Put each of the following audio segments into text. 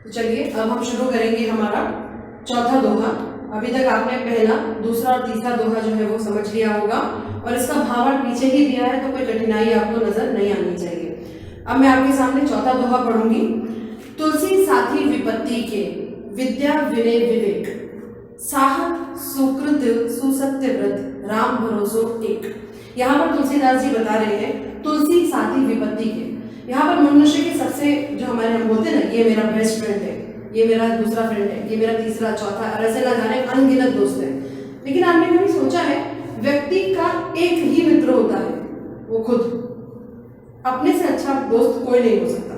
तो चलिए अब हम शुरू करेंगे हमारा चौथा दोहा। अभी तक आपने पहला, दूसरा और तीसरा दोहा जो है वो समझ लिया होगा और इसका भावार्थ पीछे ही दिया है, तो कोई कठिनाई आपको नजर नहीं आनी चाहिए। अब मैं आपके सामने चौथा दोहा पढ़ूंगी। तुलसी साथी विपत्ति के, विद्या विनय विवेक, साहब सुकृत सुसत्य व्रत, राम भरोसो एक। यहाँ पर तुलसीदास जी बता रहे हैं तुलसी साथी विपत्ति के। यहाँ पर मनुष्य के सबसे जो हमारे हम बोलते हैं ना, ये मेरा बेस्ट फ्रेंड है, ये मेरा दूसरा फ्रेंड है, ये मेरा तीसरा चौथा, और ऐसे ना जाने अनगिनत दोस्त है। लेकिन आपने कभी सोचा है व्यक्ति का एक ही मित्र होता है, वो खुद। अपने से अच्छा दोस्त कोई नहीं हो सकता।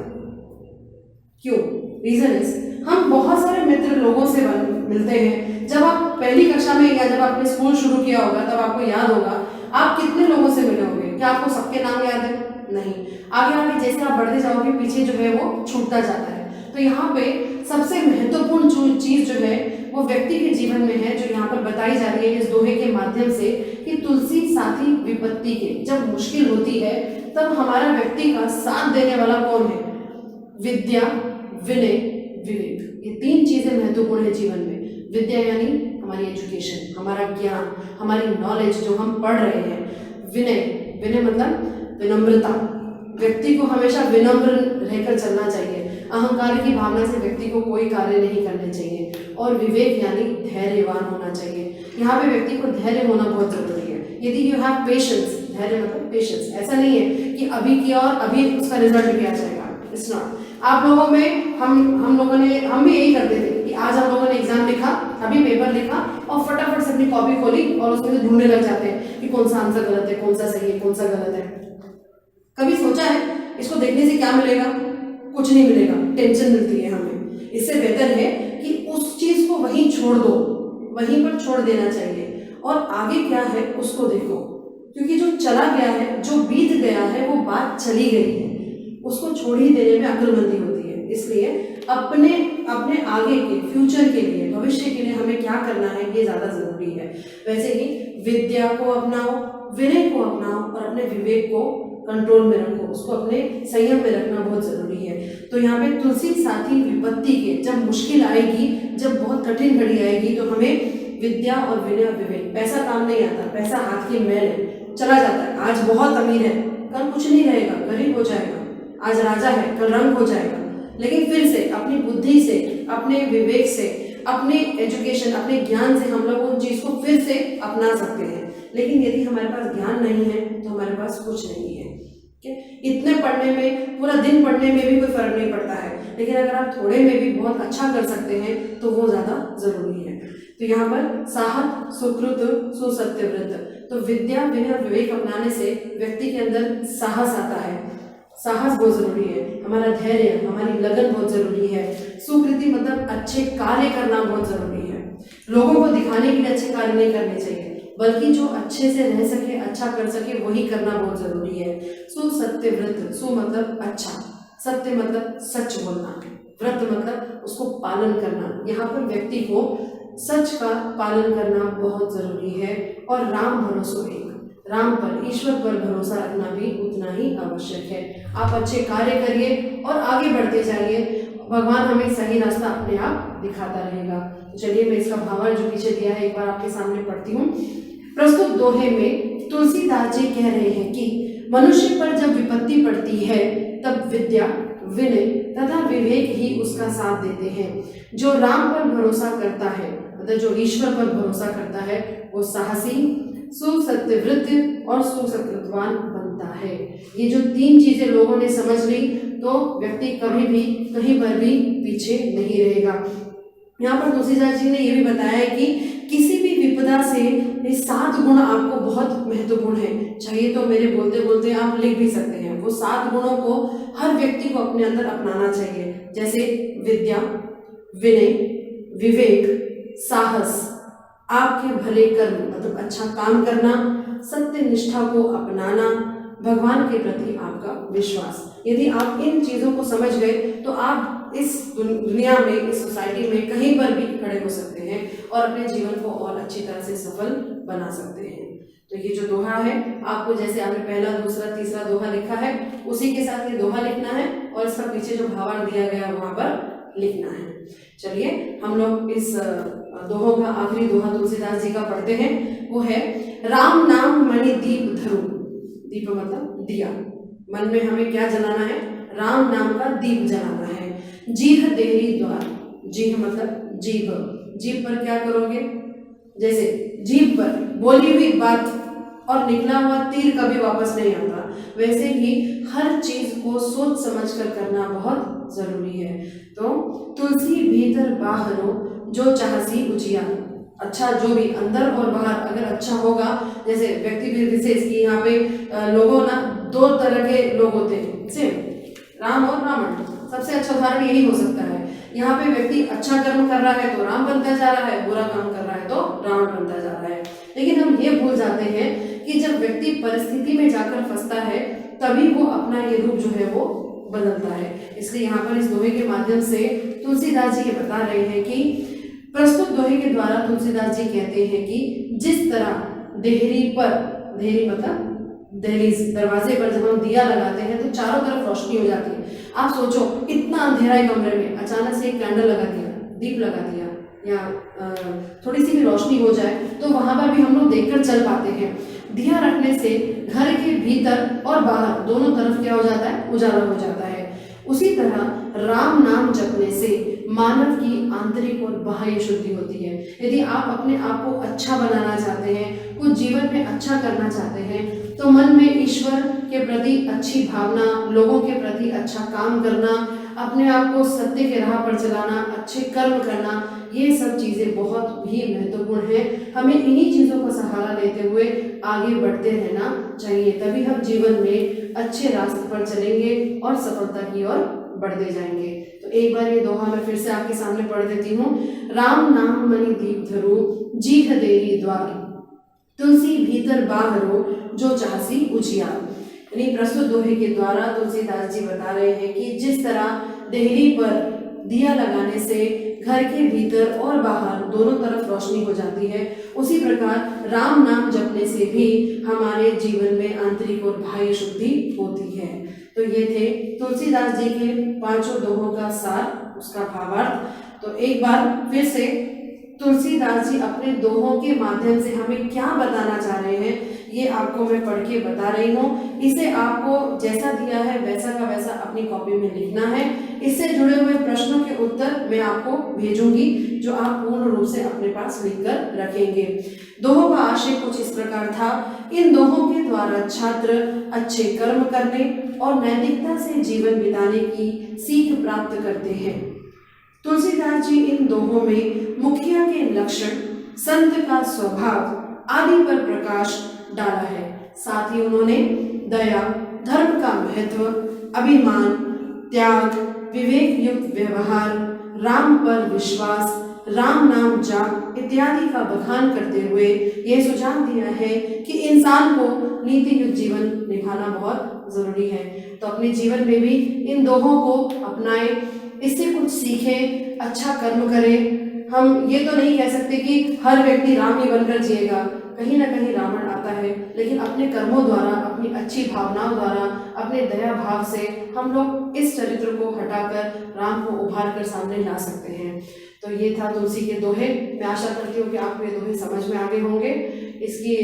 क्यों? रीजन इज हम बहुत सारे मित्र लोगों से मिलते हैं। जब आप पहली कक्षा में या जब आपने स्कूल शुरू किया होगा तब आपको याद होगा आप कितने लोगों से मिले होंगे। क्या आपको सबके नाम याद है? नहीं। आगे आगे जैसे आप बढ़ते जाओगे पीछे जो है वो छूटता जाता है। तो यहाँ पे सबसे महत्वपूर्ण चीज जो है वो व्यक्ति के जीवन में है, जो यहाँ पर बताई जा रही है इस दोहे के माध्यम से, कि तुलसी साथी विपत्ति के। जब मुश्किल होती है तब हमारा व्यक्ति का साथ देने वाला कौन है? विद्या, विनय, विवेक। ये तीन चीजें महत्वपूर्ण है जीवन में। विद्या यानी हमारी एजुकेशन, हमारा ज्ञान, हमारी नॉलेज जो हम पढ़ रहे हैं। विनय, विनय मतलब विनम्रता, व्यक्ति को हमेशा विनम्र रहकर चलना चाहिए। अहंकार की भावना से व्यक्ति को कोई कार्य नहीं करने चाहिए। और विवेक यानी धैर्यवान होना चाहिए। यहाँ पे व्यक्ति को धैर्य होना बहुत जरूरी है। यदि यू हैव पेशेंस, धैर्य मतलब पेशेंस, ऐसा नहीं है कि अभी किया और अभी उसका रिजल्ट भी आ जाएगा। It's not. आप लोगों में हम भी यही करते थे कि आज हम लोगों ने एग्जाम लिखा, अभी पेपर लिखा और फटाफट से अपनी कॉपी खोली और उसमें से ढूंढने लग जाते हैं कि कौन सा आंसर गलत है, कौन सा सही है, कौन सा गलत है। कभी सोचा है इसको देखने से क्या मिलेगा? कुछ नहीं मिलेगा, टेंशन मिलती है हमें। इससे बेहतर है कि उस चीज को वहीं छोड़ दो, वहीं पर छोड़ देना चाहिए और आगे क्या है उसको देखो। क्योंकि जो चला गया है, जो बीत गया है, वो बात चली गई है, उसको छोड़ ही देने में अक्लमंदी होती है। इसलिए अपने आगे के फ्यूचर के लिए, भविष्य के लिए हमें क्या करना है ये ज्यादा जरूरी है। वैसे ही विद्या को अपनाओ, विनय को अपनाओ और अपने विवेक को कंट्रोल में रखो, उसको अपने संयम में रखना बहुत जरूरी है। तो यहाँ पे तुलसी साथी विपत्ति के, जब मुश्किल आएगी, जब बहुत कठिन घड़ी आएगी तो हमें विद्या और विनय और विवेक। पैसा काम नहीं आता, पैसा हाथ की मैल है, चला जाता है। आज बहुत अमीर है, कल कुछ नहीं रहेगा, गरीब हो जाएगा। आज राजा है, कल रंक हो जाएगा। लेकिन फिर से अपनी बुद्धि से, अपने विवेक से, अपने एजुकेशन, अपने ज्ञान से हम लोग उन चीज को फिर से अपना सकते हैं। लेकिन यदि हमारे पास ज्ञान नहीं है तो हमारे पास कुछ नहीं है। इतने पढ़ने में, पूरा दिन पढ़ने में भी कोई फर्क नहीं पड़ता है, लेकिन अगर आप थोड़े में भी बहुत अच्छा कर सकते हैं तो वो ज्यादा जरूरी है। तो यहाँ पर साहब सुकृत सुसत्य व्रत, तो विद्या, विनय और विवेक अपनाने से व्यक्ति के अंदर साहस आता है। साहस बहुत जरूरी है। हमारा धैर्य, हमारी लगन बहुत जरूरी है। सुकृति मतलब अच्छे कार्य करना बहुत जरूरी है। लोगों को दिखाने के लिए अच्छे कार्य नहीं करने चाहिए, बल्कि जो अच्छे से रह सके, अच्छा कर सके, वही करना बहुत जरूरी है। सुसत्य व्रत, सु मतलब अच्छा, सत्य मतलब सच बोलना, व्रत मतलब उसको पालन करना। यहाँ पर व्यक्ति को सच का पालन करना बहुत जरूरी है। और राम भरोसो एक, राम पर, ईश्वर पर भरोसा रखना भी उतना ही आवश्यक है। आप अच्छे कार्य करिए और आगे बढ़ते जाइए, भगवान हमें सही रास्ता अपने आप दिखाता रहेगा। तो चलिए मैं इसका भावार्थ जो पीछे दिया है एक बार आपके सामने पढ़ती हूँ। प्रस्तुत दोहे में तुलसीदास जी कह रहे हैं कि मनुष्य पर जब विपत्ति पड़ती है तब विद्या, विनय तथा विवेक ही उसका साथ देते हैं। जो राम पर भरोसा करता है, मतलब जो ईश्वर पर भरोसा करता है, वो साहसी, सुसत्यव्रत और सुसकृतवान बनता है। ये जो तीन चीजें लोगों ने समझ ली तो व्यक्ति कभी भी कहीं पर भी पीछे नहीं रहेगा। यहाँ पर तुलसीदास जी ने ये भी बताया है कि किसी भी विपदा से ये 7 गुण आपको बहुत महत्वपूर्ण है। चाहिए तो मेरे बोलते बोलते आप लिख भी सकते हैं। वो 7 गुणों को हर व्यक्ति को अपने अंदर अपनाना चाहिए, जैसे विद्या, विनय, विवेक, साहस, आपके भले कर्म मतलब अच्छा काम करना, सत्य निष्ठा को अपनाना, भगवान के प्रति आपका विश्वास। यदि आप इन चीजों को समझ गए तो आप इस दुनिया में, इस सोसाइटी में कहीं पर भी खड़े हो सकते हैं और अपने जीवन को और अच्छी तरह से सफल बना सकते हैं। तो ये जो दोहा है, आपको जैसे आपने पहला, दूसरा, तीसरा दोहा लिखा है, उसी के साथ ये दोहा लिखना है और इसका पीछे जो भावार्थ दिया गया है वहां पर लिखना है। चलिए हम लोग इस दोहों का आखिरी दोहा तुलसीदास जी का पढ़ते हैं। वो है राम नाम मणि दीप धरू। दीप मतलब दिया। मन में हमें क्या जलाना है? राम नाम का दीप जलाना है। जीह देहरी द्वार। जीह मतलब जीभ। जीभ पर क्या करोगे? जैसे जीभ पर बोली हुई बात और निकला हुआ तीर कभी वापस नहीं आता, वैसे ही हर चीज को सोच समझ कर करना बहुत जरूरी है। तो तुलसी भीतर बाहरो जो चाहसी उजिया। अच्छा जो भी अंदर और बाहर अगर अच्छा होगा, जैसे व्यक्ति विशेष की यहाँ पे लोगों ना दो तरह के लोग होते हैं, जैसे राम और रावण। सबसे अच्छा उदाहरण यही हो सकता है। यहाँ पे व्यक्ति अच्छा कर्म कर रहा है तो राम बनता जा रहा है, बुरा काम कर रहा है तो रावण बनता जा रहा है। लेकिन हम ये भूल जाते हैं कि जब व्यक्ति परिस्थिति में जाकर फंसता है तभी वो अपना ये रूप जो है वो बदलता है। इसलिए यहाँ पर इस दोहे के माध्यम से तुलसीदास जी ये बता रहे हैं कि प्रस्तुत दोहे के द्वारा तुलसीदास जी कहते हैं कि जिस तरह देहरी पर, देहरी मतलब दहलीज, दरवाजे पर जब हम दिया लगाते हैं तो चारों तरफ रोशनी हो जाती है। आप सोचो इतना अंधेरा है कमरे में, अचानक से एक कैंडल लगा दिया, दीप लगा दिया या थोड़ी सी भी रोशनी हो जाए तो वहां पर भी हम लोग देखकर चल पाते हैं। दिया रखने से घर के भीतर और बाहर दोनों तरफ क्या हो जाता है? उजाला हो जाता है। उसी तरह राम नाम जपने से मानव की आंतरिक और बाह्य शुद्धि होती है। यदि आप अपने आप को अच्छा बनाना चाहते हैं, कुछ जीवन में अच्छा करना चाहते हैं, तो मन में ईश्वर के प्रति अच्छी भावना, लोगों के प्रति अच्छा काम करना, अपने आप को सत्य के राह पर चलाना, अच्छे कर्म करना, ये सब चीजें बहुत ही महत्वपूर्ण है। हमें इन्हीं चीजों का सहारा लेते हुए आगे बढ़ते रहना चाहिए, तभी हम जीवन में अच्छे रास्ते पर चलेंगे और सफलता की ओर बढ़ते जाएंगे। तो एक बार ये दोहा मैं फिर से आपके सामने पढ़ देती हूँ। राम नाम मणि दीप धरू, जीह देहरी द्वार, तुलसी भीतर बाहरो जो चाहसी उजिया। यानी प्रस्तुत दोहे के द्वारा तुलसीदास जी बता रहे हैं कि जिस तरह देहरी पर दिया लगाने से घर के भीतर और बाहर दोनों तरफ रोशनी हो जाती है, उसी प्रकार राम नाम जपने से भी हमारे जीवन में आंतरिक और बाह्य शुद्धि होती है। तो ये थे तुलसीदास जी के पांचों दोहों का सार, उसका भावार्थ। तो एक बार फिर से तुलसीदास जी अपने दोहों के माध्यम से हमें क्या बताना चाह रहे हैं ये आपको मैं पढ़ के बता रही हूँ। इसे आपको जैसा दिया है वैसा का वैसा अपनी कॉपी में लिखना है। इससे जुड़े हुए प्रश्नों के उत्तर मैं आपको भेजूंगी जो आप पूर्ण रूप से अपने पास लिखकर रखेंगे। दोहों का आशय कुछ इस प्रकार था। इन दोहों के द्वारा छात्र अच्छे कर्म करने और नैतिकता से जीवन बिताने की सीख प्राप्त करते हैं। तुलसीदास जी इन दोहों में मुखिया के लक्षण, संत का स्वभाव आदि पर प्रकाश डाला है। साथ ही उन्होंने दया, धर्म का महत्व, अभिमान, त्याग, विवेक युक्त व्यवहार, राम पर विश्वास, राम नाम जाप इत्यादि का बखान करते हुए यह सुझाव दिया है कि इंसान को नीति युक्त जीवन निभाना बहुत जरूरी है। तो अपने जीवन में भी इन दोहों को अपनाएं, इससे कुछ सीखें, अच्छा कर्म करें। हम ये तो नहीं कह सकते कि हर व्यक्ति राम ही बनकर जिएगा, कहीं ना कहीं रावण आता है, लेकिन अपने कर्मों द्वारा, अपनी अच्छी भावनाओं द्वारा, अपने दया भाव से हम लोग इस चरित्र को हटाकर राम को उभार कर सामने ला सकते हैं। तो ये था तुलसी के दोहे। मैं आशा करती हूँ कि आपको ये दोहे समझ में आ गए होंगे। इसकी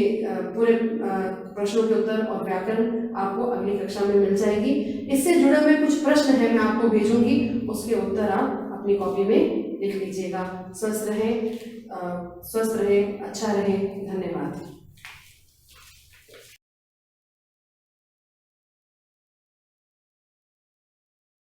पूरे प्रश्नों के उत्तर और व्याकरण आपको अगली कक्षा में मिल जाएगी। इससे जुड़े हुए कुछ प्रश्न है मैं आपको भेजूंगी, उसके उत्तर आप अपनी कॉपी में लिख लीजिएगा। स्वस्थ रहें, अच्छा रहें। धन्यवाद।